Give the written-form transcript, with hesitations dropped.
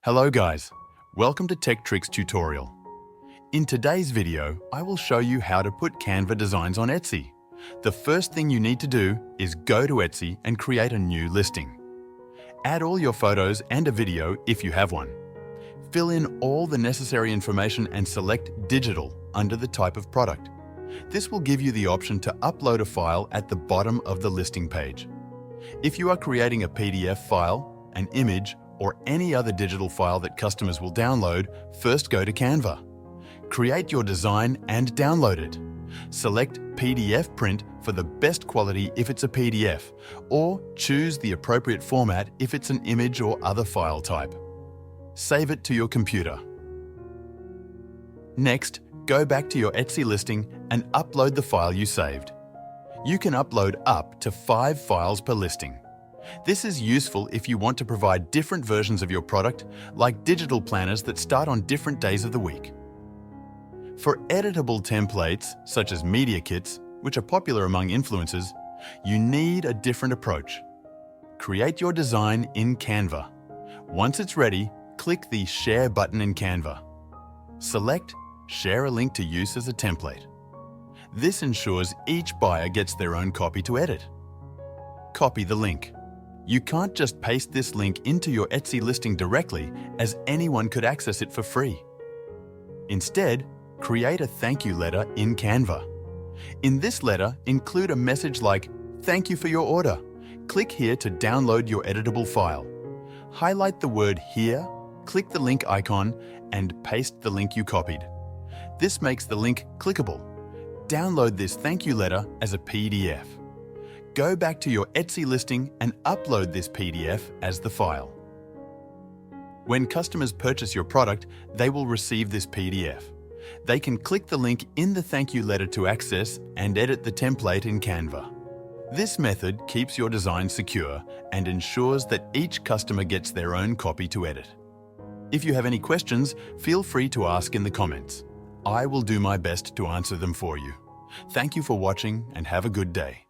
Hello guys, welcome to Tech Tricks tutorial. In today's video, I will show you how to put Canva designs on Etsy. The first thing you need to do is go to Etsy and create a new listing. Add all your photos and a video if you have one. Fill in all the necessary information and select Digital under the type of product. This will give you the option to upload a file at the bottom of the listing page. If you are creating a PDF file, an image, or any other digital file that customers will download, first go to Canva. Create your design and download it. Select PDF print for the best quality if it's a PDF, or choose the appropriate format if it's an image or other file type. Save it to your computer. Next, go back to your Etsy listing and upload the file you saved. You can upload up to 5 files per listing. This is useful if you want to provide different versions of your product, like digital planners that start on different days of the week. For editable templates, such as media kits, which are popular among influencers, you need a different approach. Create your design in Canva. Once it's ready, click the Share button in Canva. Select Share a link to use as a template. This ensures each buyer gets their own copy to edit. Copy the link. You can't just paste this link into your Etsy listing directly, as anyone could access it for free. Instead, create a thank you letter in Canva. In this letter, include a message like, "Thank you for your order. Click here to download your editable file." Highlight the word "Here," click the link icon, and paste the link you copied. This makes the link clickable. Download this thank you letter as a PDF. Go back to your Etsy listing and upload this PDF as the file. When customers purchase your product, they will receive this PDF. They can click the link in the thank you letter to access and edit the template in Canva. This method keeps your design secure and ensures that each customer gets their own copy to edit. If you have any questions, feel free to ask in the comments. I will do my best to answer them for you. Thank you for watching and have a good day.